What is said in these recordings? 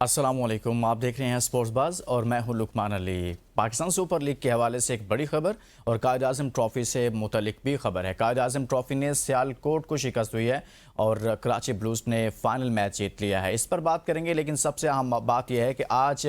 अस्सलामुअलैकुम, आप देख रहे हैं स्पोर्ट्स बाज और मैं हूं लुकमान अली। पाकिस्तान सुपर लीग के हवाले से एक बड़ी खबर और कायद आज़म ट्रॉफ़ी से मुतलिक भी खबर है। कायद आज़म ट्रॉफ़ी ने सियालकोट को शिकस्त हुई है और कराची ब्लूज़ ने फाइनल मैच जीत लिया है। इस पर बात करेंगे, लेकिन सबसे अहम बात यह है कि आज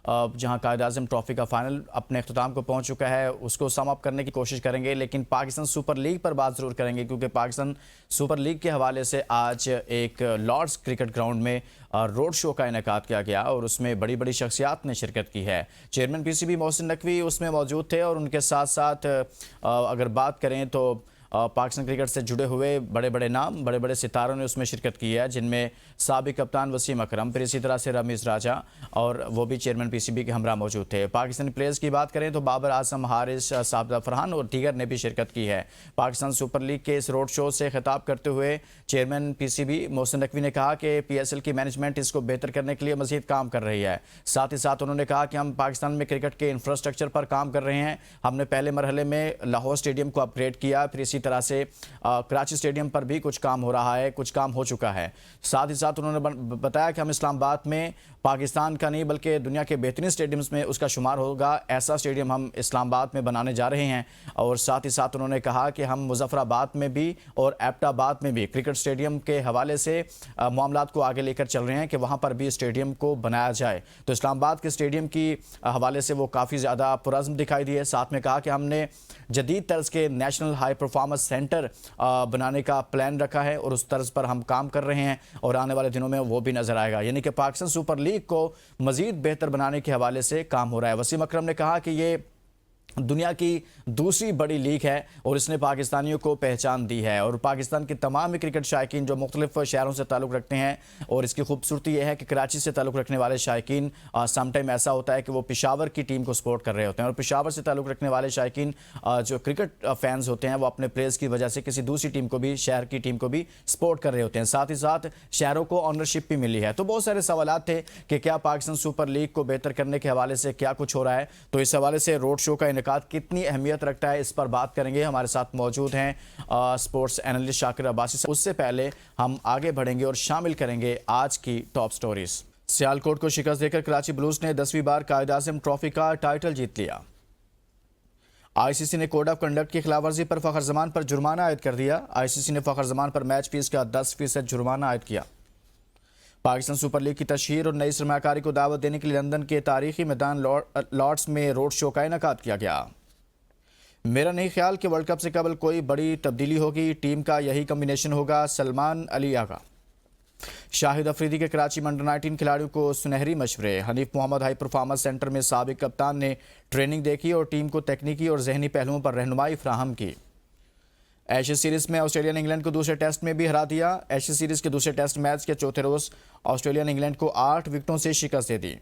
जहां कायद आज़म ट्रॉफ़ी का फाइनल अपने अख्ताम को पहुंच चुका है, उसको सम अप करने की कोशिश करेंगे, लेकिन पाकिस्तान सुपर लीग पर बात ज़रूर करेंगे क्योंकि पाकिस्तान सुपर लीग के हवाले से आज एक लॉर्ड्स क्रिकेट ग्राउंड में रोड शो का इनेकाद किया गया और उसमें बड़ी बड़ी शख्सियात ने शिरकत की है। चेयरमैन पीसीबी मोहसिन नकवी उसमें मौजूद थे और उनके साथ साथ अगर बात करें तो पाकिस्तान क्रिकेट से जुड़े हुए बड़े बड़े नाम, बड़े बड़े सितारों ने उसमें शिरकत की है, जिनमें साबिक कप्तान वसीम अकरम, फिर इसी तरह से रमीज़ राजा और वो भी चेयरमैन पीसीबी के हमरा मौजूद थे। पाकिस्तानी प्लेयर्स की बात करें तो बाबर आजम, हारिस, साबदा फरहान और दीगर ने भी शिरकत की है। पाकिस्तान सुपर लीग के इस रोड शो से खिताब करते हुए चेयरमैन पीसीबी मोहसिन नकवी ने कहा कि पीएसएल की मैनेजमेंट इसको बेहतर करने के लिए मजीद काम कर रही है। साथ ही साथ उन्होंने कहा कि हम पाकिस्तान में क्रिकेट के इंफ्रास्ट्रक्चर पर काम कर रहे हैं। हमने पहले मरहले में लाहौर स्टेडियम को अपग्रेड किया, फिर इसी तरह से कराची स्टेडियम पर भी कुछ काम हो रहा है, कुछ काम हो चुका है। साथ ही साथ उन्होंने बताया कि हम इस्लामाबाद में पाकिस्तान का नहीं बल्कि दुनिया के बेहतरीन स्टेडियम्स में उसका शुमार होगा, ऐसा स्टेडियम हम इस्लामाबाद में बनाने जा रहे हैं। और साथ ही साथ उन्होंने कहा कि हम मुजफ्फराबाद में भी और एबटाबाद में भी क्रिकेट स्टेडियम के हवाले से मामलात को आगे लेकर चल रहे हैं कि वहाँ पर भी स्टेडियम को बनाया जाए। तो इस्लामाबाद के स्टेडियम की हवाले से वो काफ़ी ज़्यादा पुरज़्म दिखाई दिए। साथ में कहा कि हमने जदीद तर्ज के नेशनल हाई परफॉर्मेंस सेंटर बनाने का प्लान रखा है और उस तर्ज पर हम काम कर रहे हैं और आने वाले दिनों में वो भी नजर आएगा। यानी कि पाकिस्तान सुपर लीग को मजीद बेहतर बनाने के हवाले से काम हो रहा है। वसीम अकरम ने कहा कि ये दुनिया की दूसरी बड़ी लीग है और इसने पाकिस्तानियों को पहचान दी है और पाकिस्तान के तमाम क्रिकेट शायकीन जो मुख्तलिफ शहरों से ताल्लुक़ रखते हैं। और इसकी खूबसूरती यह है कि कराची से ताल्लुक़ रखने वाले शायकीन समटाइम ऐसा होता है कि वो पेशावर की टीम को सपोर्ट कर रहे होते हैं और पेशावर से ताल्लुक़ रखने वाले शायकीन जो क्रिकेट फैंस होते हैं वो अपने प्लेयर्स की वजह से किसी दूसरी टीम को भी, शहर की टीम को भी सपोर्ट कर रहे होते हैं। साथ ही साथ शहरों को ऑनरशिप भी मिली है। तो बहुत सारे सवाल थे कि क्या पाकिस्तान सुपर लीग को बेहतर करने के हवाले से क्या कुछ हो रहा है। तो इस हवाले से रोड शो का कितनी अहमियत रखता है, इस पर बात करेंगे। हमारे साथ मौजूद हैं स्पोर्ट्स एनालिस्ट शाकिर अब्बासी। उससे पहले हम आगे बढ़ेंगे और शामिल करेंगे आज की टॉप स्टोरीज। सियालकोट को शिकस्त देकर कराची ब्लूज ने 10वीं बार कायद आज़म ट्रॉफी का टाइटल जीत लिया। आईसीसी ने कोड ऑफ कंडक्ट की खिलाफवर्जी पर फखर जमान पर जुर्माना आयद कर दिया। आईसीसी ने फखर जमान पर मैच फीस का 10% जुर्माना आयद किया। पाकिस्तान सुपर लीग की तशहीर और नई सरमाकारी को दावत देने के लिए लंदन के तारीखी मैदान लॉर्ड्स में रोड शो का इनेकाद किया गया। मेरा नहीं ख्याल कि वर्ल्ड कप से कबल कोई बड़ी तब्दीली होगी, टीम का यही कम्बिनेशन होगा, सलमान अली आगा। शाहिद अफरीदी के कराची में अंडर-19 खिलाड़ियों को सुनहरी मशवरे। Hanif Mohammad high performance centre में साबिक कप्तान ने ट्रेनिंग देखी और टीम को तकनीकी और जहनी पहलुओं पर रहनुमाई फ्राहम की। एशेज सीरीज में ऑस्ट्रेलिया ने इंग्लैंड को दूसरे टेस्ट में भी हरा दिया। एशेज सीरीज के दूसरे टेस्ट मैच के चौथे रोज ऑस्ट्रेलिया ने इंग्लैंड को 8 विकेटों से शिकस्त दे दी।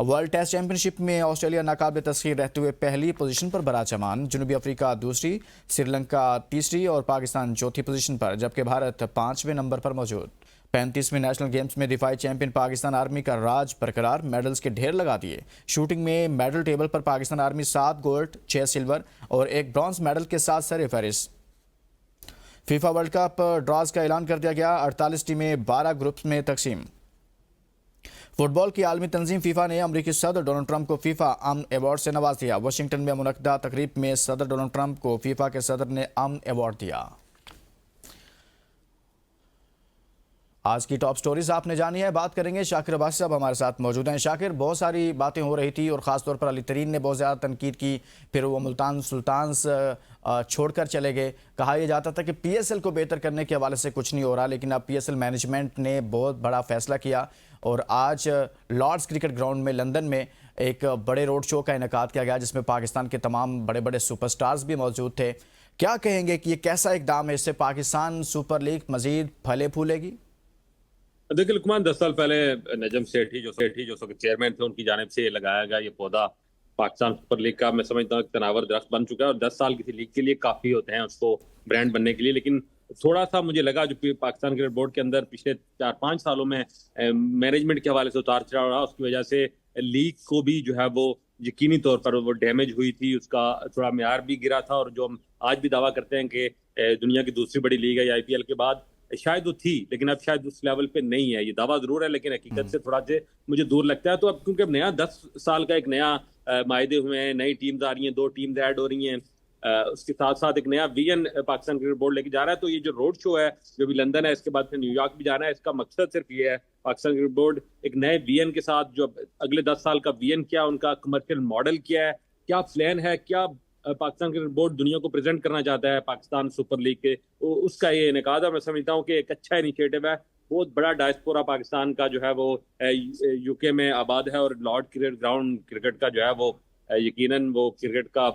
वर्ल्ड टेस्ट चैंपियनशिप में ऑस्ट्रेलिया नाकाबिल तस्खीर रहते हुए पहली पोजीशन पर बराचमान, जनूबी अफ्रीका दूसरी, श्रीलंका तीसरी और पाकिस्तान चौथी पोजीशन पर, जबकि भारत 5वें नंबर पर मौजूद। 35वें नेशनल गेम्स में दिफाई चैंपियन पाकिस्तान आर्मी का राज बरकरार, मेडल्स के ढेर लगा दिए। शूटिंग में मेडल टेबल पर पाकिस्तान आर्मी 7 गोल्ड, 6 सिल्वर और 1 ब्रॉन्ज मेडल के साथ सर-ए-फहरिस्त। फीफा वर्ल्ड कप ड्रॉज का ऐलान कर दिया गया। 48 टीमें 12 ग्रुप्स में तकसीम। फुटबॉल की आलमी तंजीम फीफा ने अमरीकी सदर डोनाल्ड ट्रंप को फीफा अमन अवार्ड से नवाज दिया। वाशिंगटन में मुनक्किदा तकरीब में सदर डोनाल्ड ट्रंप को फीफा के सदर ने अमन अवार्ड दिया। आज की टॉप स्टोरीज आपने जानी है। बात करेंगे, शाकिर अब्बासी साहब हमारे साथ मौजूद हैं। शाकिर, बहुत सारी बातें हो रही थी और ख़ासतौर पर अली तरीन ने बहुत ज़्यादा तनकीद की, फिर वो मुल्तान सुल्तान्स छोड़कर चले गए। कहा यह जाता था कि पीएसएल को बेहतर करने के हवाले से कुछ नहीं हो रहा, लेकिन अब पीएसएल मैनेजमेंट ने बहुत बड़ा फैसला किया और आज लॉर्ड्स क्रिकेट ग्राउंड में लंदन में एक बड़े रोड शो का इनेकाद किया गया, जिसमें पाकिस्तान के तमाम बड़े बड़े सुपरस्टार्स भी मौजूद थे। क्या कहेंगे कि ये कैसा इकदाम है, इससे पाकिस्तान सुपर लीग मजीद फले फूलेगी? देखिए लुकमान, 10 साल पहले नजम सेठी जो चेयरमैन थे, उनकी जानिब से लगाया गया ये पौधा पाकिस्तान सुपर लीग का मैं समझता हूँ तनावर दरख्त बन चुका है और 10 साल किसी लीग के लिए काफी होते हैं उसको ब्रांड बनने के लिए। लेकिन थोड़ा सा मुझे लगा जो पाकिस्तान क्रिकेट बोर्ड के अंदर पिछले 4-5 सालों में मैनेजमेंट के हवाले से उतार चढ़ाव रहा, उसकी वजह से लीग को भी जो है वो यकीनी तौर पर वो डैमेज हुई थी, उसका थोड़ा म्यार भी गिरा था। और जो हम आज भी दावा करते हैं कि दुनिया की दूसरी बड़ी लीग है आईपीएल के बाद, शायद वो थी, लेकिन अब शायद उस लेवल पे नहीं है। ये दावा जरूर है, लेकिन हकीकत से थोड़ा से मुझे दूर लगता है। तो अब क्योंकि अब नया 10 साल का एक नया मायदे हुए हैं, नई टीम्स आ रही हैं, 2 टीम्स ऐड हो रही हैं, उसके साथ साथ एक नया विजन पाकिस्तान क्रिकेट बोर्ड लेके जा रहा है। तो ये जो रोड शो है जो भी लंदन है, इसके बाद फिर न्यूयॉर्क भी जाना है, इसका मकसद सिर्फ ये है पाकिस्तान क्रिकेट बोर्ड एक नए विजन के साथ, जो अगले 10 साल का विजन क्या, उनका कमर्शियल मॉडल क्या है, क्या प्लान है, क्या पाकिस्तान क्रिकेट बोर्ड दुनिया को प्रेजेंट करना चाहता है पाकिस्तान सुपर लीग के, उसका ये इनेकाद है। मैं समझता हूँ कि एक अच्छा इनिशिएटिव है। बहुत बड़ा डायस्पोरा पाकिस्तान का जो है वो यूके में आबाद है, और लॉर्ड क्रिकेट ग्राउंड क्रिकेट का जो है वो यकीनन वो क्रिकेट का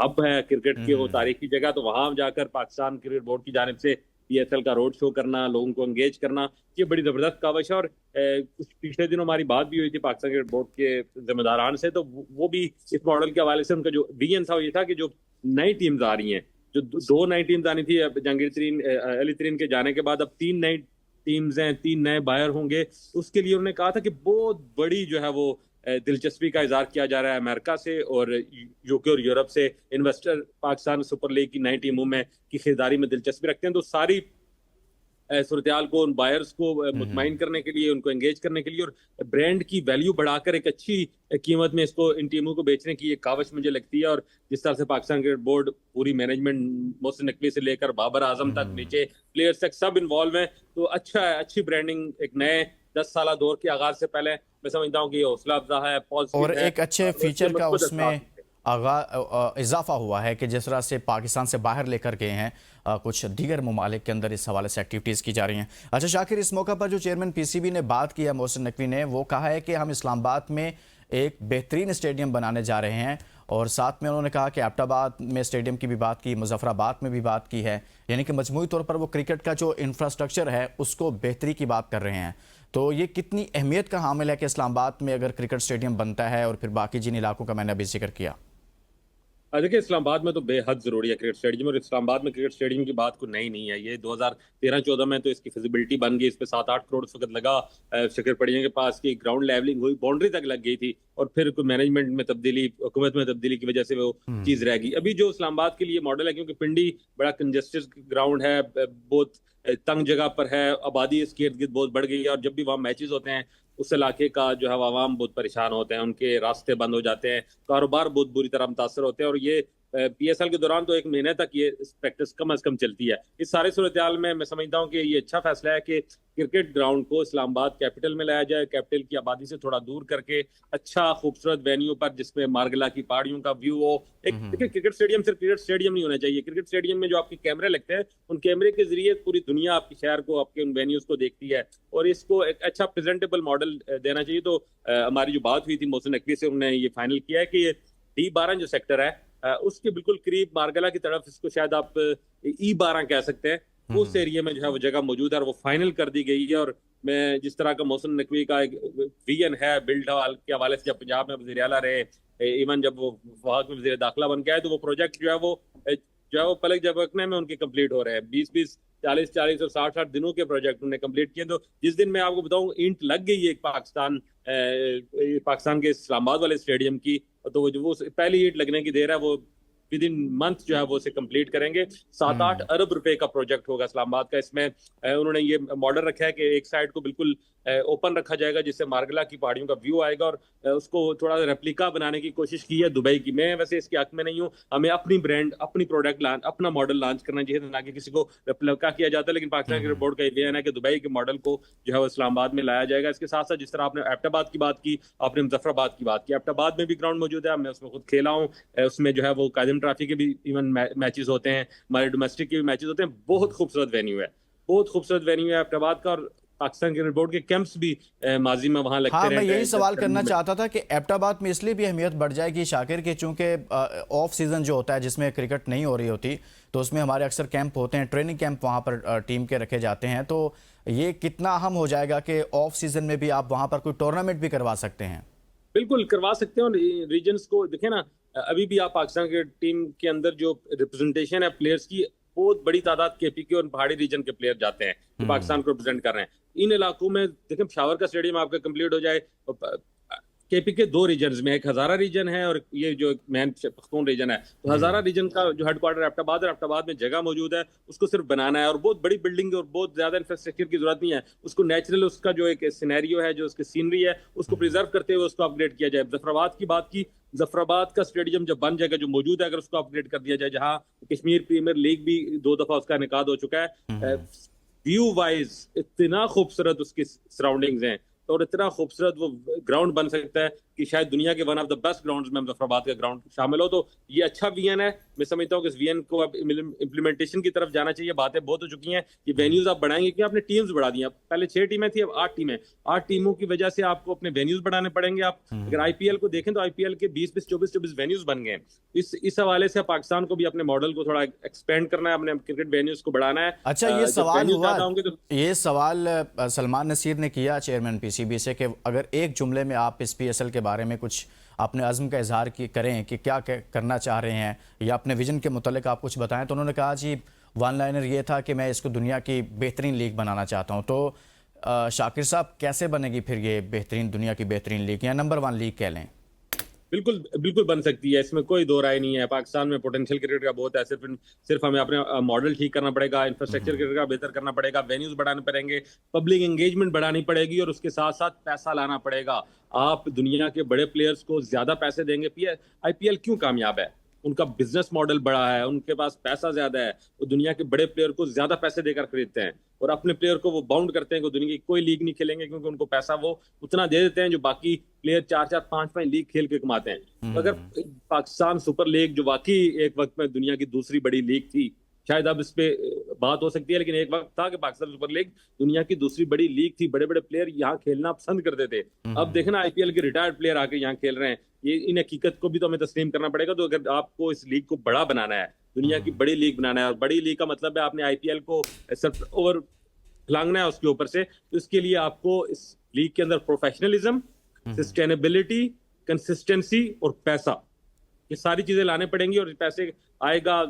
हब है, क्रिकेट की वो तारीखी जगह। तो वहां जाकर पाकिस्तान क्रिकेट बोर्ड की जानिब से पीएसएल का रोड शो करना, लोगों को एंगेज करना, ये बड़ी जबरदस्त काविश है। और कुछ पिछले दिनों हमारी बात भी हुई थी पाकिस्तान क्रिकेट बोर्ड के जिम्मेदारान से, तो वो भी इस मॉडल के हवाले से उनका जो विजन था वो ये था कि जो नई टीम्स आ रही हैं, जो 2 नई टीम्स आनी थी जहांगीर तरीन अली तरीन के जाने के बाद, अब 3 नई टीम्स हैं, 3 नए बायर होंगे। उसके लिए उन्होंने कहा था कि बहुत बड़ी जो है वो दिलचस्पी का इजहार किया जा रहा है अमेरिका से और यूके और यूरोप से। इन्वेस्टर पाकिस्तान सुपर लीग की नई टीमों में की खरीदारी में दिलचस्पी रखते हैं। तो सारी सूरत को, उन बायर्स को मुतमईन करने के लिए, उनको एंगेज करने के लिए और ब्रांड की वैल्यू बढ़ाकर एक अच्छी कीमत में इसको, इन टीमों को बेचने की ये काविश मुझे लगती है। और जिस तरह से पाकिस्तान क्रिकेट बोर्ड पूरी मैनेजमेंट, मोहसिन नकवी से लेकर बाबर आजम तक, नीचे प्लेयर्स तक सब इन्वॉल्व हैं, तो अच्छा है। अच्छी ब्रांडिंग एक नए 10 साल दौर के आगाज से पहले मैं समझता हूँ कि हौसला अफजा है, और एक अच्छे फीचर का उसमें इजाफा हुआ है कि जिस तरह से पाकिस्तान से बाहर लेकर गए हैं, कुछ दीगर ममालिक के अंदर इस हवाले से एक्टिविटीज़ की जा रही हैं। अच्छा शाकिर, इस मौका पर जो चेयरमैन पीसीबी ने बात की है मोहसिन नकवी ने, वो कहा है कि हम इस्लामाबाद में एक बेहतरीन स्टेडियम बनाने जा रहे हैं, और साथ में उन्होंने कहा कि एबटाबाद में स्टेडियम की भी बात की, मुजफ्फराबाद में भी बात की है, यानी कि मजमूई तौर पर वो क्रिकेट का जो इंफ्रास्ट्रक्चर है उसको बेहतरी की बात कर रहे हैं। तो ये कितनी अहमियत का हामिल है कि इस्लामाबाद में अगर क्रिकेट स्टेडियम बनता है, और फिर बाकी जिन इलाकों का मैंने अभी जिक्र किया। देखिए, इस्लामाबाद में तो बेहद जरूरी है क्रिकेट स्टेडियम, और इस्लामाबाद में क्रिकेट स्टेडियम की बात को नहीं है। ये 2013-14 में तो इसकी फिजिबिलिटी बन गई, इस पे 7-8 करोड़ उस वक्त लगा। शक्कर पड़ियों के पास की ग्राउंड लेवलिंग हुई, बाउंड्री तक लग गई थी, और फिर कोई मैनेजमेंट में तब्दीली, हुकूमत में तब्दीली की वजह से वो चीज रह गई। अभी जो इस्लामाबाद के लिए मॉडल है, क्योंकि पिंडी बड़ा कंजेस्टेड ग्राउंड है, बहुत तंग जगह पर है, आबादी इसकी इर्द गिर्द बहुत बढ़ गई है, और जब भी वहाँ मैचेस होते हैं उस इलाके का जो है आवाम बहुत परेशान होते हैं, उनके रास्ते बंद हो जाते हैं, कारोबार बहुत बुरी तरह मुतासर होते हैं। और ये पीएसएल के दौरान तो 1 महीने तक ये प्रैक्टिस कम अज कम चलती है। इस सारे सूरत में मैं समझता हूँ कि ये अच्छा फैसला है कि क्रिकेट ग्राउंड को इस्लामाबाद कैपिटल में लाया जाए, कैपिटल की आबादी से थोड़ा दूर करके, अच्छा खूबसूरत वेन्यू पर जिसमें मारगला की पहाड़ियों का व्यू हो। एक क्रिकेट स्टेडियम सिर्फ क्रिकेट स्टेडियम नहीं होना चाहिए। क्रिकेट स्टेडियम में जो आपके कैमरे लगते हैं, उन कैमरे के जरिए पूरी दुनिया आपके शहर को, आपके उन वेन्यूज को देखती है, और इसको एक अच्छा प्रेजेंटेबल मॉडल देना चाहिए। तो हमारी जो बात हुई थी मोहसिन नकवी से, उन्होंने ये फाइनल किया है कि ये D12 जो सेक्टर है उसके बिल्कुल करीब मारगला की तरफ, इसको शायद आप E12 कह सकते हैं, उस एरिया में जो है वो जगह मौजूद है, और वो फाइनल कर दी गई है। और मैं जिस तरह का मोहसिन नकवी का एक विजन है बिल्ड के हवाले से, जब पंजाब में वज़ीर आला रहे, इवन जब वो वहां में वज़ीर दाखिला बन के आए, तो वो प्रोजेक्ट जो है वो पलक झपकने में उनके कंप्लीट हो रहे हैं। 20-20, 40-40 और 60-60 दिनों के प्रोजेक्ट उन्होंने कंप्लीट किए। तो जिस दिन मैं आपको बताऊं ईंट लग गई है पाकिस्तान के इस्लामाबाद वाले स्टेडियम की, तो वो पहली ईंट लगने की देर है, वो विद इन मंथ जो है वो उसे कंप्लीट करेंगे। 7-8 अरब रुपए का प्रोजेक्ट होगा इस्लामाबाद का। इसमें उन्होंने ये मॉडल रखा है कि एक साइड को बिल्कुल ओपन रखा जाएगा, जिससे मारगला की पहाड़ियों का व्यू आएगा, और उसको थोड़ा रेप्लिका बनाने की कोशिश की है दुबई की। मैं वैसे इसके हक में नहीं हूँ, हमें अपनी ब्रांड, अपनी प्रोडक्ट अपना मॉडल लॉन्च करना चाहिए, ना कि किसी को रेप्लिका किया जाता है। लेकिन पाकिस्तान क्रिकेट बोर्ड का ये बयान है कि दुबई के मॉडल को जो है वो इस्लामाबाद में लाया जाएगा। इसके साथ साथ जिस तरह आपने एबटाबाद की बात की, आपने मुजफ्फराबाद की बात की, एबटाबाद में भी ग्राउंड मौजूद है, मैं उसमें खुद खेला हूँ। उसमें जो है वो कादिम ट्रॉफी के भी इवन मैचेस होते हैं, हमारे डोमेस्टिक के भी मैचेस होते हैं। बहुत खूबसूरत वेन्यू है, बहुत खूबसूरत वेन्यू है एबटाबाद का, और पाकिस्तान क्रिकेट बोर्ड के कैंप्स भी माजी में वहां लगते हाँ, रहते हैं। मैं यही सवाल करना चाहता था कि एबटाबाद में इसलिए भी अहमियत बढ़ जाएगी शाकिर के, चूंकि ऑफ सीजन जो होता है जिसमें क्रिकेट नहीं हो रही होती, तो उसमें हमारे अक्सर कैंप होते हैं, ट्रेनिंग कैंप वहाँ पर टीम के रखे जाते हैं। तो ये कितना अहम हो जाएगा कि ऑफ सीजन में भी आप वहाँ पर कोई टूर्नामेंट भी करवा सकते हैं। बिल्कुल करवा सकते हैं। और रीजन्स को देखें ना, अभी भी आप पाकिस्तान के टीम के अंदर जो रिप्रेजेंटेशन है प्लेयर्स की, बहुत बड़ी तादाद केपीके और पहाड़ी रीजन के प्लेयर जाते हैं जो पाकिस्तान को रिप्रेजेंट कर रहे हैं। इन इलाकों में देखें, पेशावर का स्टेडियम आपका कंप्लीट हो जाए, केपीके दो रीजन्स में, एक हजारा रीजन है और ये जो मैन पख्तून रीजन है। तो हजारा रीजन का जो हेडक्वार्टर एबटाबाद और एबटाबाद में जगह मौजूद है, उसको सिर्फ बनाना है और बहुत बड़ी बिल्डिंग और बहुत ज्यादा इंफ्रास्ट्रक्चर की जरूरत नहीं है। उसको नेचुरल उसका जो एक सिनेरियो है, जो उसकी सीनरी है, उसको प्रिजर्व करते हुए उसको अपग्रेड किया जाए। जफराबाद की बात की, जफराबाद का स्टेडियम जब बन जाएगा जो मौजूद है, अगर उसको अपग्रेड कर दिया जाए, जहां कश्मीर प्रीमियर लीग भी 2 दफा उसका इनेकाद हो चुका है, व्यू वाइज इतना खूबसूरत उसकी सराउंडिंग्स हैं और इतना खूबसूरत वो ग्राउंड बन सकता है कि शायद दुनिया के one of the best grounds में मुजफ्फराबाद का ग्राउंड शामिल हो। तो ये अच्छा वीएन है। मैं समझता हूँ कि इस वीएन को अब इम्प्लीमेंटेशन की तरफ जाना चाहिए। बातें बहुत हो चुकी हैं, ये वेन्यूज आप बढ़ाएंगे कि आपने टीम्स बढ़ा दी। पहले 6 टीमें थी, अब 8 टीमें। 8 टीमों की वजह से आपको अपने वेन्यूज बढ़ाने पड़ेंगे। आप अगर आईपीएल को देखें तो आईपीएल के 20-20, 24-24 वेन्यूज बन गए। इस हवाले से पाकिस्तान को भी अपने मॉडल को थोड़ा एक्सपेंड करना है, अपने क्रिकेट वेन्यूज को बढ़ाना है। अच्छा, ये सवाल हुआ, तो ये सवाल सलमान नसीर ने किया चेयरमैन पीसीबी से कि अगर एक जुमले में आप इस पीएसएल के बारे में कुछ अपने अज़्म का इजहार करें कि क्या करना चाह रहे हैं या अपने विजन के मुतालिक आप कुछ बताएं, तो उन्होंने कहा जी वन लाइनर ये था कि मैं इसको दुनिया की बेहतरीन लीग बनाना चाहता हूं। तो शाकिर साहब, कैसे बनेगी फिर ये बेहतरीन, दुनिया की बेहतरीन लीग या नंबर 1 लीग कह लें? बिल्कुल बिल्कुल बन सकती है, इसमें कोई दो राय नहीं है। पाकिस्तान में पोटेंशियल क्रिकेट का बहुत है, सिर्फ हमें अपने मॉडल ठीक करना पड़ेगा, इंफ्रास्ट्रक्चर क्रिकेट का बेहतर करना पड़ेगा, वेन्यूज बढ़ाने पड़ेंगे, पब्लिक एंगेजमेंट बढ़ानी पड़ेगी और उसके साथ साथ पैसा लाना पड़ेगा। आप दुनिया के बड़े प्लेयर्स को ज्यादा पैसे देंगे। आईपीएल क्यों कामयाब है? उनका बिजनेस मॉडल बड़ा है, उनके पास पैसा ज्यादा है, वो दुनिया के बड़े प्लेयर को ज्यादा पैसे देकर खरीदते हैं और अपने प्लेयर को वो बाउंड करते हैं कि दुनिया की कोई लीग नहीं खेलेंगे, क्योंकि उनको पैसा वो उतना दे देते हैं जो बाकी प्लेयर 4-4, 5-5 लीग खेल के कमाते हैं। तो अगर पाकिस्तान सुपर लीग, जो वाकई एक वक्त में दुनिया की दूसरी बड़ी लीग थी, शायद अब इस पे बात हो सकती है, लेकिन एक वक्त था कि पाकिस्तान सुपर लीग दुनिया की दूसरी बड़ी लीग थी। बड़े बड़े प्लेयर यहाँ खेलना पसंद करते थे। अब देखना आईपीएल के रिटायर्ड प्लेयर आके यहाँ खेल रहे हैं। ये इन हकीकत को भी तो हमें तस्लीम करना पड़ेगा। तो अगर आपको इस लीग को बड़ा बनाना है, दुनिया की बड़ी लीग बनाना है, और बड़ी लीग का मतलब है आपने आईपीएल को सिर्फ ओवर फलांगना है उसके ऊपर से, तो इसके लिए आपको इस लीग के अंदर प्रोफेशनलिज्म, सस्टेनेबिलिटी, कंसिस्टेंसी और पैसा, ये सारी चीजें लाने पड़ेंगी। और पैसे आएगा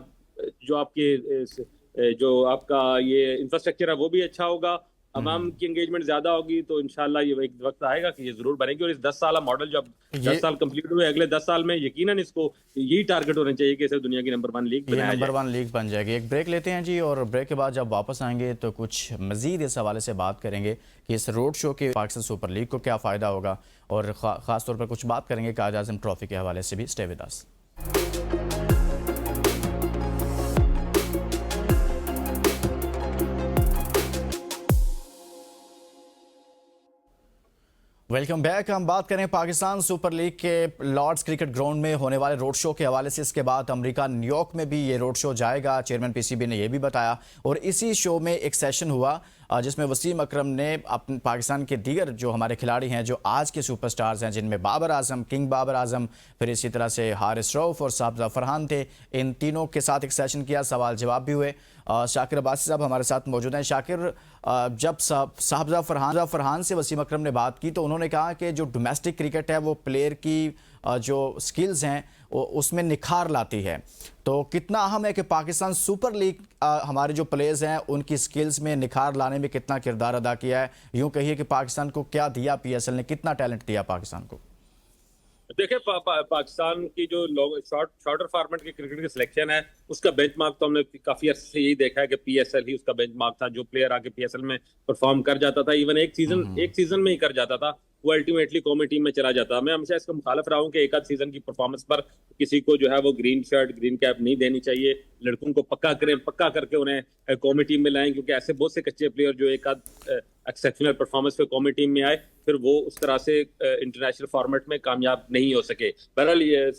जो आपके जो आपका ये इंफ्रास्ट्रक्चर है वो भी अच्छा होगा, अवाम की एंगेजमेंट ज्यादा होगी, तो इंशाल्लाह ये एक वक्त आएगा कि ये जरूर बनेगी। और इस 10 साल मॉडल जब 10 साल कंप्लीट हुए, अगले 10 साल में यकीनन इसको यही टारगेट होना चाहिए कि इसे दुनिया की नंबर 1 लीग बनाया जाए। नंबर 1 लीग बन जाएगी। एक ब्रेक लेते हैं जी, और ब्रेक के बाद जब वापस आएंगे तो कुछ मजीद इस हवाले से बात करेंगे कि इस रोड शो के पाकिस्तान सुपर लीग को क्या फ़ायदा होगा, और ख़ास तौर पर कुछ बात करेंगे कायद आज़म ट्रॉफी के हवाले से भी। Stay with us. Welcome back. हम बात करें पाकिस्तान सुपर लीग के लॉर्ड्स क्रिकेट ग्राउंड में होने वाले रोड शो के हवाले से। इसके बाद अमेरिका न्यूयॉर्क में भी ये रोड शो जाएगा, चेयरमैन पीसीबी ने यह भी बताया। और इसी शो में एक सेशन हुआ जिसमें वसीम अकरम ने अपने पाकिस्तान के दीगर जो हमारे खिलाड़ी हैं, जो आज के सुपरस्टार्स हैं, जिनमें बाबर आजम, किंग बाबर आजम, फिर इसी तरह से हारिस रऊफ और साहबजा फरहान थे, इन तीनों के साथ एक सेशन किया, सवाल जवाब भी हुए। शाकिर अब्बासी साहब हमारे साथ मौजूद हैं। शाकिर, जब साहबजा फरहान से वसीम अकरम ने बात की तो उन्होंने कहा कि जो डोमेस्टिक क्रिकेट है वो प्लेयर की जो स्किल्स हैं उसमें निखार लाती है। तो कितना अहम है कि पाकिस्तान सुपर लीग हमारे जो प्लेयर्स हैं उनकी स्किल्स में निखार लाने में कितना किरदार अदा किया है? यूं कहिए कि पाकिस्तान को क्या दिया पीएसएल ने, कितना टैलेंट दिया पाकिस्तान को? देखिए, पाकिस्तान की जो शॉर्टर फॉर्मेट की क्रिकेट की सिलेक्शन है, उसका बेंचमार्क तो हमने काफी अर्से से यही देखा है कि पीएसएल ही उसका बेंचमार्क था। जो प्लेयर आके पीएसएल में परफॉर्म कर जाता था, इवन एक सीजन में ही कर जाता था, वो अल्टीमेटली कौमी टीम में चला जाता। मैं हमेशा इसका मुखालिफ रहा हूँ कि एक आध सीजन की परफॉर्मेंस पर किसी को जो है वो ग्रीन शर्ट, ग्रीन कैप नहीं देनी चाहिए। लड़कों को पक्का करें, पक्का करके उन्हें कौमी टीम में लाएं, क्योंकि ऐसे बहुत से कच्चे प्लेयर जो एक आध एक्सेप्शनल परफॉर्मेंस पे कौमी टीम में आए, फिर वो उस तरह से इंटरनेशनल फॉर्मेट में कामयाब नहीं हो सके। बहरहाल ये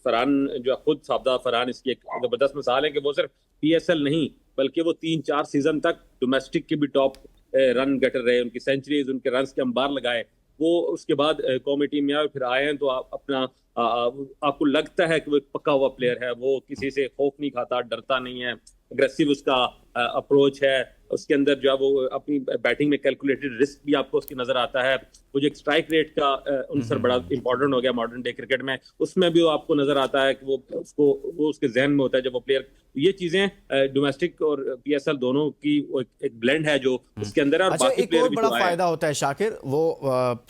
फरहान जो खुद साहबजा फरहान इसकी एक जबरदस्त मिसाल है कि वो सिर्फ पीएसएल नहीं बल्कि वो 3-4 सीजन तक डोमेस्टिक के भी टॉप रन गेटर रहे, उनकी सेंचुरीज, उनके रन के अंबार लगाए। वो उसके बाद कौमी टीम में आए, फिर आए हैं तो आपको लगता है कि वो एक पक्का हुआ प्लेयर है। वो किसी से खौफ नहीं खाता, डरता नहीं है, अग्रेसिव उसका अप्रोच है, उसके अंदर जो है वो अपनी बैटिंग में कैलकुलेटेड रिस्क भी आपको उसकी नजर आता है। वो जो एक स्ट्राइक रेट का अंसर बड़ा इंपॉर्टेंट हो गया मॉडर्न डे क्रिकेट में, उसमें भी वो आपको नजर आता है कि वो उसके जहन में होता है जब वो प्लेयर। ये चीजें डोमेस्टिक और पीएसएल दोनों की एक ब्लेंड है जो उसके अंदर है। और अच्छा, बाकी एक प्लेयर और भी बड़ा जो आए फायदा होता है शाकिर, वो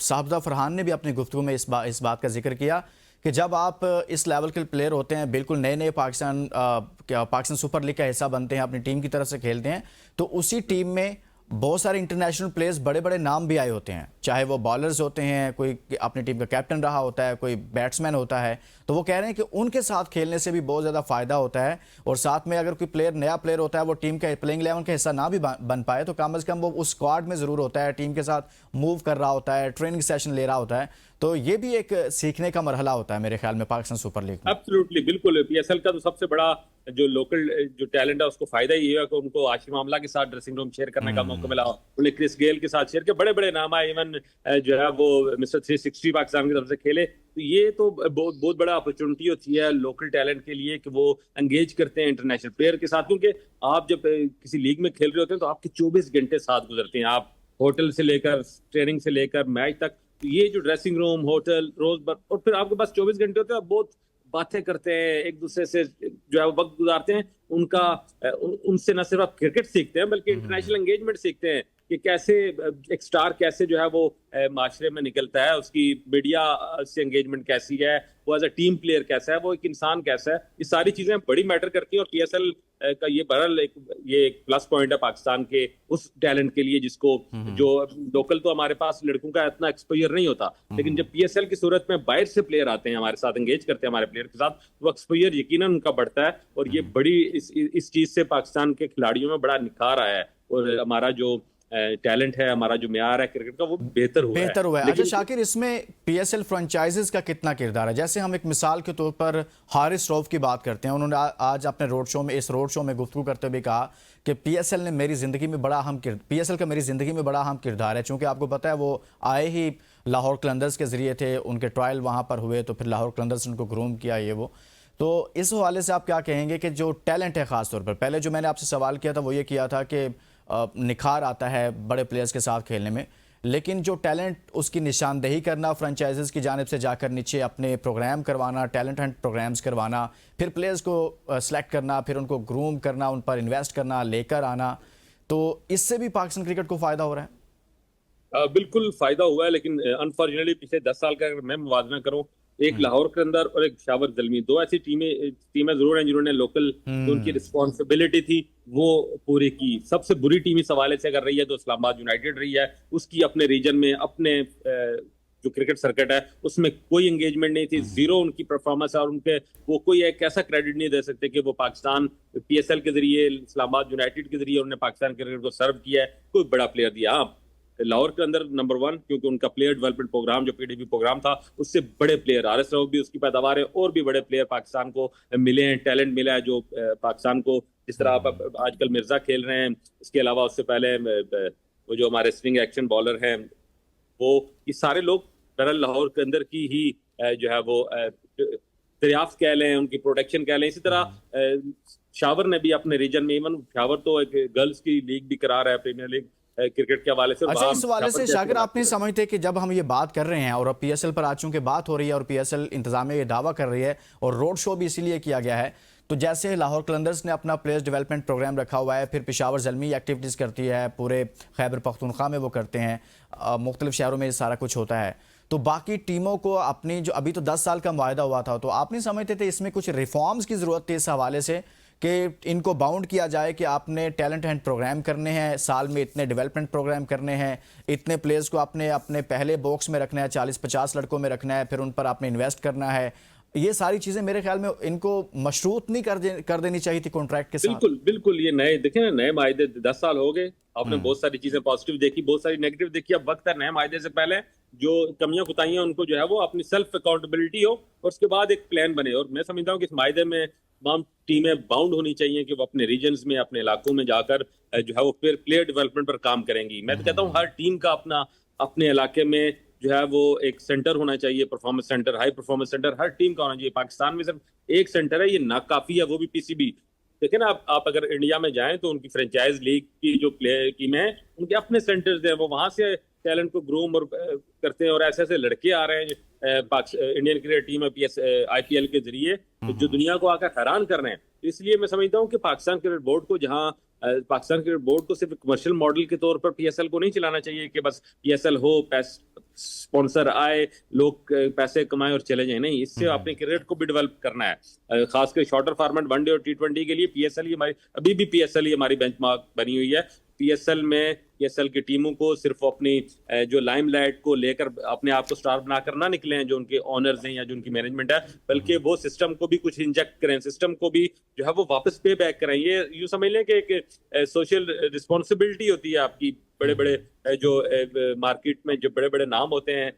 साहबदा फरहान ने भी अपनी गुफ्तगू में इस बात का जिक्र किया कि जब आप इस लेवल के प्लेयर होते हैं, बिल्कुल नए नए पाकिस्तान सुपर लीग का हिस्सा बनते हैं, अपनी टीम की तरफ से खेलते हैं, तो उसी टीम में बहुत सारे इंटरनेशनल प्लेयर्स, बड़े बड़े नाम भी आए होते हैं, चाहे वो बॉलर्स होते हैं, कोई अपनी टीम का कैप्टन रहा होता है, कोई बैट्समैन होता है। तो वो कह रहे हैं कि उनके साथ खेलने से भी बहुत ज़्यादा फ़ायदा होता है, और साथ में अगर कोई प्लेयर नया प्लेयर होता है, वो टीम के प्लेइंग 11 का हिस्सा ना भी बन पाए, तो कम अज़ कम वो उस स्क्वाड में ज़रूर होता है, टीम के साथ मूव कर रहा होता है, ट्रेनिंग सेशन ले रहा होता है। तो ये भी एक सीखने का मरहला होता है मेरे ख्याल में पाकिस्तान सुपर लीग में। एब्सोल्युटली, बिल्कुल। पीएसएल का तो सबसे बड़ा जो लोकल जो टैलेंट है उसको फायदा ही है कि उनको आशिम आमला के साथ ड्रेसिंग रूम शेयर करने का मौका मिला, उन्हें क्रिस गेल के साथ शेयर किया, बड़े बड़े नाम आए, इवन जो है वो मिस्टर 360 पाकिस्तान की तरफ से खेले। तो ये तो बहुत बहुत बड़ा अपॉर्चुनिटी होती है लोकल टैलेंट के लिए कि वो एंगेज करते हैं इंटरनेशनल प्लेयर के साथ, क्योंकि आप जब किसी लीग में खेल रहे होते हैं तो आपके 24 घंटे साथ गुजरते हैं, आप होटल से लेकर ट्रेनिंग से लेकर मैच तक। तो ये जो ड्रेसिंग रूम, होटल, रोज और फिर आपके पास 24 घंटे होते हैं, आप बहुत बातें करते हैं एक दूसरे से, जो है वो वक्त गुजारते हैं। उनसे न सिर्फ आप क्रिकेट सीखते हैं बल्कि इंटरनेशनल एंगेजमेंट सीखते हैं कि कैसे एक स्टार कैसे जो है वो माशरे में निकलता है, उसकी मीडिया से एंगेजमेंट कैसी है, वो एज अ टीम प्लेयर कैसा है, वो एक इंसान कैसा है। ये सारी चीजें बड़ी मैटर करती हैं, और पीएसएल का ये बहरहाल एक प्लस पॉइंट है पाकिस्तान के उस टैलेंट के लिए जिसको, जो लोकल तो हमारे पास लड़कों का इतना एक्सपोजर नहीं होता, लेकिन जब पीएसएल की सूरत में बाहर से प्लेयर आते हैं हमारे साथ, एंगेज करते हैं हमारे प्लेयर के साथ, वो एक्सपोजर यकीनन उनका बढ़ता है। और ये बड़ी इस चीज से पाकिस्तान के खिलाड़ियों में बड़ा निखार आया है, और हमारा जो टैलेंट है, हमारा जो म्यार है क्रिकेट का, वो बेहतर हुआ है। अच्छा शाकिर, इसमें पीएसएल फ्रेंचाइजीज का कितना किरदार है? जैसे हम एक मिसाल के तौर पर हारिस रऊफ की बात करते हैं, उन्होंने आज अपने इस रोड शो में गुफ्तगू करते हुए कहा कि पीएसएल का मेरी ज़िंदगी में बड़ा अहम किरदार है, चूँकि आपको पता है वो आए ही लाहौर कलंदर्स के ज़रिए थे, उनके ट्रायल वहाँ पर हुए, तो फिर लाहौर कलंदर्स ने उनको ग्रूम किया, ये वो। तो इस हवाले से आप क्या कहेंगे कि जो टैलेंट है ख़ास तौर पर, पहले जो मैंने आपसे सवाल किया था वो ये किया था कि निखार आता है बड़े प्लेयर्स के साथ खेलने में, लेकिन जो टैलेंट उसकी निशानदेही करना, फ्रेंचाइजीज की जानिब से जाकर नीचे अपने प्रोग्राम करवाना, टैलेंट हंट प्रोग्राम्स करवाना, फिर प्लेयर्स को सेलेक्ट करना, फिर उनको ग्रूम करना, उन पर इन्वेस्ट करना, लेकर आना, तो इससे भी पाकिस्तान क्रिकेट को फ़ायदा हो रहा है? बिल्कुल फायदा हुआ है, लेकिन अनफॉर्चुनेटली पिछले 10 साल का अगर मैं मुवाजना करूं, एक लाहौर के अंदर और एक पेशावर ज़ल्मी, दो ऐसी टीमें जरूर हैं जिन्होंने लोकल जो उनकी रिस्पॉन्सिबिलिटी थी वो पूरी की। सबसे बुरी टीम इस हवाले से अगर रही है तो इस्लामाबाद यूनाइटेड रही है। उसकी अपने रीजन में, अपने जो क्रिकेट सर्किट है उसमें कोई एंगेजमेंट नहीं थी, जीरो उनकी परफॉर्मेंस है, और उनके वो कोई एक ऐसा क्रेडिट नहीं दे सकते कि वो पाकिस्तान पीएसएल के जरिए, इस्लामाबाद यूनाइटेड के जरिए उन्होंने पाकिस्तान क्रिकेट को सर्व किया है, कोई बड़ा प्लेयर दिया। हाँ, लाहौर के अंदर नंबर 1, क्योंकि उनका प्लेयर डेवलपमेंट प्रोग्राम जो पीडीपी प्रोग्राम था, उससे बड़े प्लेयर हारिस रऊफ भी उसकी पैदावार है, और भी बड़े प्लेयर पाकिस्तान को मिले हैं, टैलेंट मिला है जो पाकिस्तान को, जिस तरह आप आजकल मिर्जा खेल रहे हैं, इसके अलावा उससे पहले वो जो हमारे स्विंग एक्शन बॉलर हैं, वो ये सारे लोग बहरहाल लाहौर के अंदर की ही जो है वो दरियाफ्त कह लें, उनकी प्रोटेक्शन कह लें। इसी तरह शावर ने भी अपने रीजन में, इवन शावर तो एक गर्ल्स की लीग भी करा रहा है, प्रीमियर लीग क्रिकेट के हवाले से। अच्छा, इस हवाले से शाकिर, आप नहीं समझते कि जब हम ये बात कर रहे हैं और अब पीएसएल पर आज चूंकि बात हो रही है और पीएसएल इंतजामिया ये दावा कर रही है और रोड शो भी इसीलिए किया गया है, तो जैसे लाहौर कलंदर्स ने अपना प्लेयर्स डेवलपमेंट प्रोग्राम रखा हुआ है, फिर पेशावर ज़ल्मी एक्टिविटीज़ करती है, पूरे खैबर पख्तूनख्वा में वो करते हैं, मुख्तलिफ शहरों में सारा कुछ होता है, तो बाकी टीमों को अपनी जो अभी तो 10 साल का मुआहदा हुआ था, तो आप नहीं समझते थे इसमें कुछ रिफॉर्म्स की ज़रूरत थी इस हवाले से कि इनको बाउंड किया जाए कि आपने टैलेंट हंट प्रोग्राम करने हैं, साल में इतने डेवलपमेंट प्रोग्राम करने हैं, इतने प्लेयर्स को आपने अपने पहले बॉक्स में रखना है, 40-50 लड़कों में रखना है, फिर उन पर आपने इन्वेस्ट करना है। ये सारी चीजें मेरे ख्याल में इनको मशरूत नहीं कर देनी चाहिए थी कॉन्ट्रैक्ट के साथ। बिल्कुल बिल्कुल, ये नए देखें ना, नए मायदे 10 साल हो गए, आपने बहुत सारी चीजें पॉजिटिव देखी, बहुत सारी नेगेटिव देखी। अब वक्त है नए मायदे से पहले जो कमियां कुताहियां उनको जो है वो अपनी सेल्फ अकाउंटेबिलिटी हो, और उसके बाद एक प्लान बने। और मैं समझता हूँ कि इस मायदे में तमाम टीमें बाउंड होनी चाहिए कि वो अपने रीजन्स में, अपने इलाकों में जाकर जो है वो प्लेयर डेवलपमेंट पर काम करेंगी। मैं तो कहता हूँ हर टीम का अपना अपने इलाके में जो है वो एक सेंटर होना चाहिए, performance center, high performance center हर टीम का होना चाहिए। पाकिस्तान में सिर्फ एक सेंटर है, ये नाकाफी है, वो भी पीसीबी। देखिए ना, आप अगर इंडिया में जाएं तो उनकी फ्रेंचाइज लीग की जो प्लेयर टीम है, उनके अपने सेंटर्स हैं, वो वहां से टैलेंट को ग्रूम और करते हैं, और ऐसे ऐसे लड़के आ रहे हैं इंडियन क्रिकेट टीम IPL के जरिए, तो जो दुनिया को आकर हैरान कर रहे हैं। इसलिए मैं समझता हूँ कि पाकिस्तान क्रिकेट बोर्ड को पाकिस्तान क्रिकेट बोर्ड को सिर्फ कमर्शियल मॉडल के तौर पर PSL को नहीं चलाना चाहिए कि बस PSL हो, स्पॉन्सर आए, लोग पैसे कमाएं और चले जाएं। नहीं, इससे आपने क्रिकेट को भी डेवलप करना है, खासकर शॉर्टर फॉर्मेट वनडे और T20 के लिए PSL ही हमारी, अभी भी PSL ही हमारी बेंचमार्क बनी हुई है। PSL की टीमों को सिर्फ अपनी जो लाइमलाइट को लेकर अपने आप को स्टार बनाकर ना निकले हैं जो उनके ऑनर्स हैं या जो उनकी मैनेजमेंट है, बल्कि वो सिस्टम को भी कुछ इंजेक्ट करें, सिस्टम को भी जो है वो वापस पे बैक करें। ये यूं समझ लें कि एक सोशल रिस्पॉन्सिबिलिटी होती है आपकी। बड़े बड़े जो मार्केट में जो बड़े बड़े नाम होते हैं,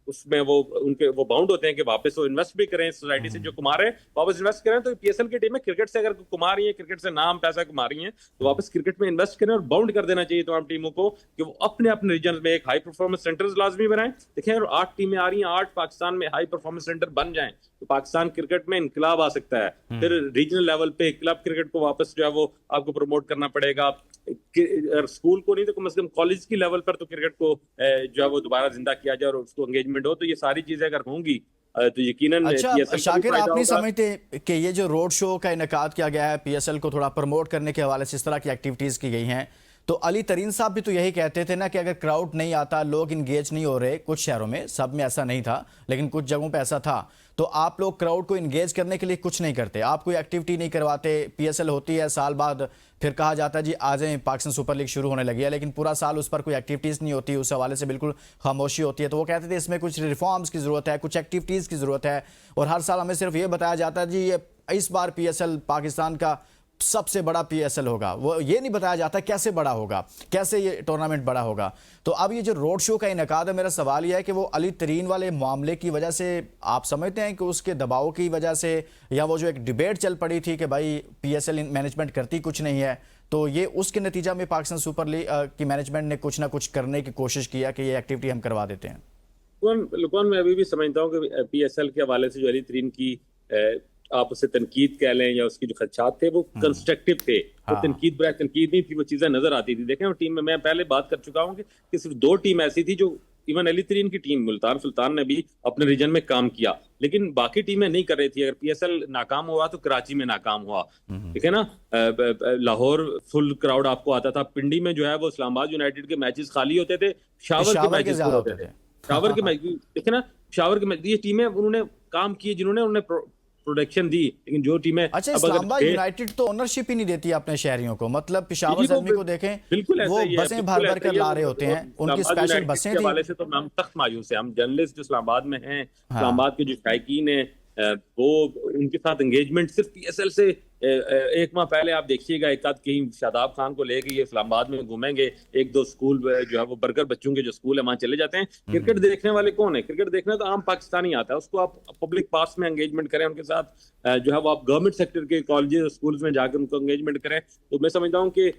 उसमें वो बाउंड होते हैं कि वापस वो इन्वेस्ट भी करें, सोसाइटी से जो कमा रहे हैं वापस इन्वेस्ट करें। तो PSL की टीमें क्रिकेट से अगर कमा रही हैं, क्रिकेट से नाम पैसा कमा रही हैं, तो वापस क्रिकेट में इन्वेस्ट करें और बाउंड कर देना चाहिए तमाम टीमों को कि वो अपने अपने रीजन में एक हाई परफॉर्मेंस सेंटर्स लाजमी बनाएं। देखें, और 8 टीमें आ रही हैं, 8 पाकिस्तान में हाई परफॉर्मेंस सेंटर बन जाएं तो पाकिस्तान क्रिकेट में इनकलाब आ सकता है। फिर रीजनल लेवल पे क्लब क्रिकेट को वापस जो है वो आपको प्रमोट करना पड़ेगा। स्कूल को नहीं तो कम से कम कॉलेज की लेवल पर तो क्रिकेट को जो है वो दोबारा जिंदा किया जाए और उसको एंगेजमेंट हो। तो ये सारी चीजें अगर होंगी तो यकीनन अच्छा शाकिर, आप नहीं समझते कि ये जो रोड शो का इनेकाद किया गया है PSL को थोड़ा प्रमोट करने के हवाले से, इस तरह की एक्टिविटीज की गई हैं, तो अली तरीन साहब भी तो यही कहते थे ना कि अगर क्राउड नहीं आता, लोग इंगेज नहीं हो रहे, कुछ शहरों में, सब में ऐसा नहीं था लेकिन कुछ जगहों पे ऐसा था, तो आप लोग क्राउड को इंगेज करने के लिए कुछ नहीं करते, आप कोई एक्टिविटी नहीं करवाते। PSL होती है साल बाद, फिर कहा जाता है जी आ जाएं पाकिस्तान सुपर लीग शुरू होने लगी है, लेकिन पूरा साल उस पर कोई एक्टिविटीज़ नहीं होती, उस हवाले से बिल्कुल खामोशी होती है। तो वो कहते थे इसमें कुछ रिफॉर्म्स की ज़रूरत है, कुछ एक्टिविटीज़ की ज़रूरत है, और हर साल हमें सिर्फ ये बताया जाता है जी ये इस बार PSL पाकिस्तान का सबसे बड़ा PSL होगा, वो ये नहीं बताया जाता कैसे बड़ा होगा, कैसे ये टूर्नामेंट बड़ा होगा। तो अब ये जो रोड शो का इनेकाद है, मेरा सवाल यह है कि वो अली तरीन वाले मामले की वजह से आप समझते हैं कि उसके दबाव की वजह से, या वो जो एक डिबेट चल पड़ी थी कि भाई PSL मैनेजमेंट करती कुछ नहीं है, तो ये उसके नतीजा में पाकिस्तान सुपर लीग की मैनेजमेंट ने कुछ ना कुछ करने की कोशिश किया कि ये एक्टिविटी हम करवा देते हैं? लुकमान, मैं अभी भी समझता हूँ कि PSL के हवाले से जो अली तरीन की आप उसे तनकीद कह लें या उसकी जो खदशात थे वो कंस्ट्रक्टिव थे। तो तनकीद बराए तनकीद नहीं थी, वो चीजें नजर आती थी। देखें, टीम में मैं पहले बात कर चुका हूँ कि सिर्फ 2 टीम ऐसी थी जो, इवन अली तरीन की टीम मुल्तान सुल्तान ने भी अपने रीजन में काम किया, लेकिन बाकी टीमें नहीं कर रही थी। अगर PSL नाकाम हुआ तो कराची में नाकाम हुआ, ठीक है ना। लाहौर फुल क्राउड आपको आता था, पिंडी में जो है वो इस्लामाबाद यूनाइटेड के मैचेस खाली होते थे, शावर के मैचेस होते थे, शावर के मैच, देखे ना, शावर के मैच। ये टीमें उन्होंने काम किए जिन्होंने प्रोडक्शन दी, लेकिन जो टीमें, अच्छा, इस्लामाबाद यूनाइटेड तो ओनरशिप ही नहीं देती अपने शहरियों को, मतलब पेशावर ज़ल्मी को देखें, बिल्कुल वो बसें भर भर कर ला रहे होते हैं, उनकी स्पेशल बसें थी। हवाले से तो हम सख्त मायूस हैं, हम जर्नलिस्ट जो इस्लामाबाद में हैं, इस्लामाबाद के जो शायकीन हैं, वो उनके साथ एंगेजमेंट सिर्फ PSL से। एक माह पहले आप देखिएगा, एक आध कहीं शादाब खान को लेके ये इस्लामाबाद में घूमेंगे, 1-2 स्कूल जो है वो बर्गर बच्चों के जो स्कूल है वहां चले जाते हैं। क्रिकेट देखने वाले कौन है? क्रिकेट देखने तो आम पाकिस्तानी आता है, उसको आप पब्लिक पास में एंगेजमेंट करें उनके साथ, जो है वो आप गवर्नमेंट सेक्टर के कॉलेजेस और स्कूल्स में जाकर उनको एंगेजमेंट करें। तो मैं समझता हूँ कि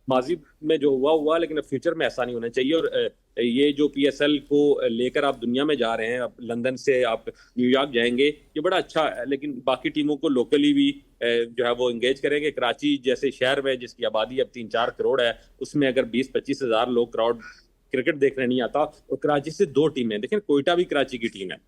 माजी में जो हुआ, लेकिन अब फ्यूचर में ऐसा नहीं होना चाहिए। और ये जो PSL को लेकर आप दुनिया में जा रहे हैं, आप लंदन से आप न्यूयॉर्क जाएंगे, ये बड़ा अच्छा है, लेकिन बाकी टीमों को लोकली भी जो है वो एंगेज करेंगे। कराची जैसे शहर में जिसकी आबादी अब 3-4 करोड़ है, उसमें अगर 20-25 हज़ार लोग क्राउड क्रिकेट देखने नहीं आता, और कराची से 2 टीमें, देखें कोयटा भी कराची की टीम है,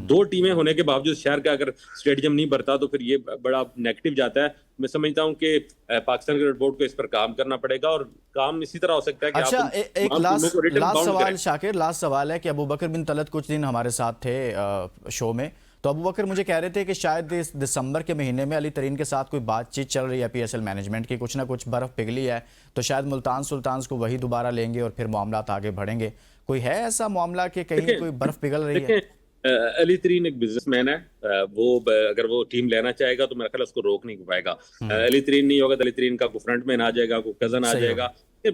2 टीमें होने के बावजूद शहर का अगर स्टेडियम नहीं भरता तो फिर ये बड़ा नेगेटिव जाता है। मैं समझता हूँ कि पाकिस्तान क्रिकेट बोर्ड को इस पर काम करना पड़ेगा, और काम इसी तरह हो सकता है कि अच्छा, एक लास्ट सवाल शाकिर, लास्ट सवाल है कि अबू बकर बिन तलत कुछ दिन हमारे साथ थे शो में, तो अबू बकर मुझे कह रहे थे कि शायद इस दिसंबर के महीने में अली तरीन के साथ कोई बातचीत चल रही है PSL मैनेजमेंट की, कुछ ना कुछ बर्फ पिघली है, तो शायद मुल्तान सुल्तान को वही दोबारा लेंगे और फिर मामला आगे बढ़ेंगे। कोई है ऐसा मामला कि कहीं कोई बर्फ पिघल रही है? अली तरीन एक बिजनेसमैन है, वो अगर वो टीम लेना चाहेगा तो मेरा ख्याल उसको रोक नहीं पाएगा। अली तरीन नहीं होगा तो अली तरीन का कोई फ्रंटमैन आ जाएगा, कोई कजन आ जाएगा।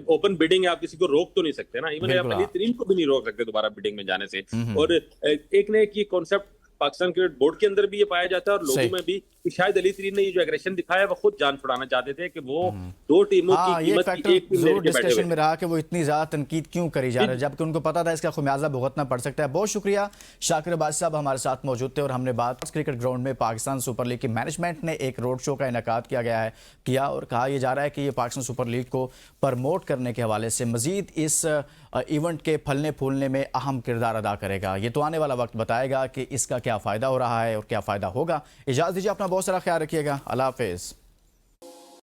ओपन बिडिंग है, आप किसी को रोक तो नहीं सकते ना, इवन आप अली तरीन को भी नहीं रोक सकते दोबारा बिडिंग में जाने से। और एक ने एक ये कॉन्सेप्ट पाकिस्तान क्रिकेट बोर्ड के अंदर भी ये पाया जाता है और लोगों में भी कि शायद अली तरीन ने ये जो एग्रेशन दिखाया है वो खुद जान छुड़ाना चाहते थे कि वो दो टीमों की हाँ, ये कीमत फैक्टर की एक टीम जरूर लेके बैठे डिस्कशन हुए में रहा कि वो इतनी ज़्यादा तनकीद क्यों करी जा रही है, जबकि उनको पता था इसका खुमियाजा भुगतना पड़ सकता है। बहुत शुक्रिया शाकिर अब्बासी साहब हमारे साथ मौजूद थे और हमने बात क्रिकेट ग्राउंड में पाकिस्तान सुपर लीग की मैनेजमेंट ने एक रोड शो का इनेकाद किया और कहा यह जा रहा है कि ये पाकिस्तान सुपर लीग को प्रमोट करने के हवाले से मजीद इस इवेंट के फलने फूलने में अहम किरदार अदा करेगा। ये तो आने वाला वक्त बताएगा कि इसका क्या फ़ायदा हो रहा है और क्या फ़ायदा होगा। इजाज़त दीजिए, अपना बहुत सारा ख्याल रखिएगा। अल्लाह हाफिज़।